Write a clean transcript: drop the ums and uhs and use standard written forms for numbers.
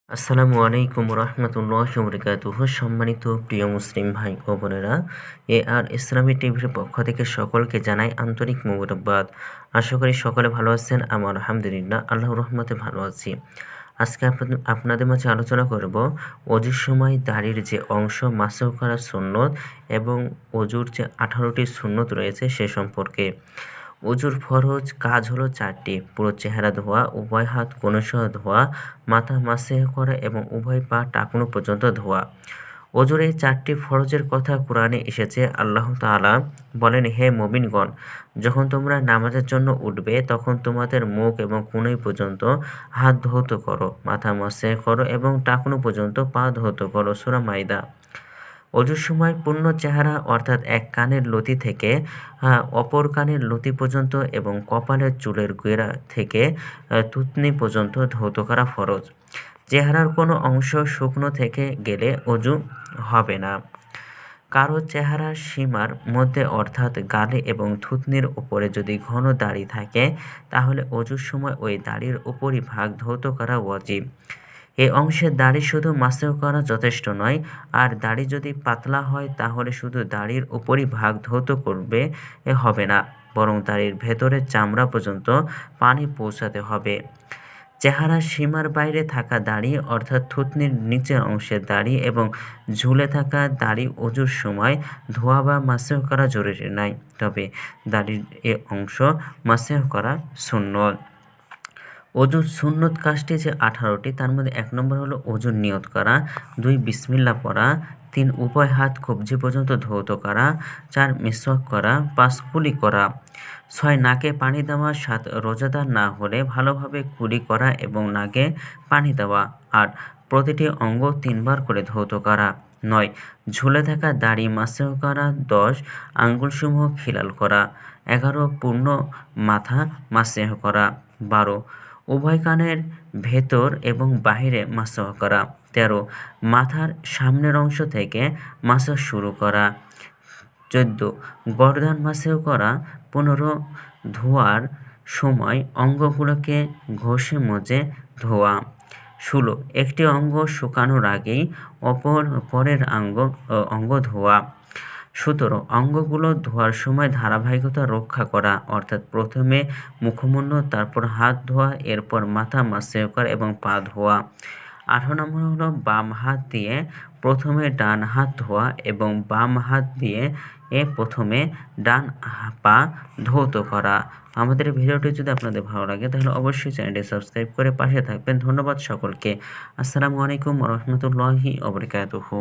আসসালামু আলাইকুম রহমতুল্লাহি ওয়া বারাকাতুহু। সম্মানিত প্রিয় মুসলিম ভাই ও বোনেরা, আর ইসলামী টিভির পক্ষ থেকে সকলকে জানাই আন্তরিক মোবারকবাদ। আশা করি সকলে ভালো আছেন। আমার আলহামদুলিল্লাহ আল্লাহর রহমতে ভালো আছি। আজকে আপনাদের মাঝে আলোচনা করব অজুর সময় দাড়ির যে অংশ মাসহ করা সুন্নত এবং অজুর যে 18টি সুন্নত রয়েছে সে সম্পর্কে। অজুর ফরজ কাজ হলো 4টি: পুরো চেহারা ধোয়া, উভয় হাত কনুসহ ধোয়া, মাথা মাসেহ করা এবং উভয় পা টাকনু পর্যন্ত ধোয়া। অজুর এই 4টি ফরজের কথা কোরআনে এসেছে। আল্লাহ তাআলা বলেন, হে মুমিনগণ, যখন তোমরা নামাজের জন্য উঠবে তখন তোমাদের মুখ এবং কনুই পর্যন্ত হাত ধৌত করো, মাথা মাসেহ করো এবং টাকনু পর্যন্ত পা ধৌত করো। সূরা মাইদা। অজুর সময় পূর্ণ চেহারা অর্থাৎ এক কানের লতি থেকে অপর কানের লতি পর্যন্ত এবং কপালের চুলের গোড়া থেকে থুতনি পর্যন্ত ধৌত করা ফরজ। চেহারার কোনো অংশ শুকনো থেকে গেলে অজু হবে না। কারো চেহারার সীমার মধ্যে অর্থাৎ গালে এবং থুতনির উপরে যদি ঘন দাড়ি থাকে তাহলে অজুর সময় ওই দাড়ির উপরিভাগ ধৌত করা ওয়াজিব। এ অংশের দাড়ি শুধু মাসেহ করা যথেষ্ট নয়, আর দাড়ি যদি পাতলা হয় তাহলে শুধু দাড়ির উপরিভাগ ধৌত করবে হবে না, বরং দাড়ির ভেতরের চামড়া পর্যন্ত পানি পৌঁছাতে হবে। চেহারার সীমার বাইরে থাকা দাড়ি অর্থাৎ থুতনির নিচের অংশের দাড়ি এবং ঝুলে থাকা দাড়ি অজুর সময় ধোয়া বা মাসেহ করা জরুরি নয়, তবে দাড়ির এ অংশ মাসেহ করা সুন্নত। অজুর সুন্নত কাজটি যে 18টি, তার মধ্যে 1 নম্বর হলো অজুর নিয়ত করা, 2 বিসমিল্লাহ পড়া, 3 উভয় হাত কবজি পর্যন্ত ধৌত করা, 4 মিসওয়াক করা, 5 কুলি করা, 6 নাকে পানি দেওয়া, 7 রোজাদার না হলে ভালোভাবে কুলি করা এবং নাকে পানি দেওয়া, 8 প্রতিটি অঙ্গ 3 বার করে ধৌত করা, 9 ঝুলে থাকা দাড়ি মাসেহ করা, 10 আঙ্গুলসমূহ খিলাল করা, 11 পূর্ণ মাথা মাসেহ করা, 12 উভয় কানের ভেতর এবং বাহিরে মাসহ করা, 13 মাথার সামনের অংশ থেকে মাসহ শুরু করা, 14 গর্দান মাসেহ করা, 15 ধোয়ার সময় অঙ্গগুলোকে ঘষে মজে ধোয়া, 16 একটি অঙ্গ শুকানোর আগেই পরের অঙ্গ ধোয়া, 17 অঙ্গগুলো ধোয়ার সময় ধারাবাহিকতা রক্ষা করা, অর্থাৎ প্রথমে মুখমণ্ডল, তারপর হাত ধোয়া, এরপর মাথা মাসেহ করা এবং পা ধোয়া। 18 নম্বর হলো বাম হাত দিয়ে প্রথমে ডান হাত ধোয়া এবং বাম হাত দিয়ে প্রথমে ডান পা ধৌত করা। আমাদের ভিডিওটি যদি আপনাদের ভালো লাগে তাহলে অবশ্যই চ্যানেলটি সাবস্ক্রাইব করে পাশে থাকবেন। ধন্যবাদ সকলকে। আসসালামু আলাইকুম রহমতুল্লাহি ওয়া বারাকাতুহু।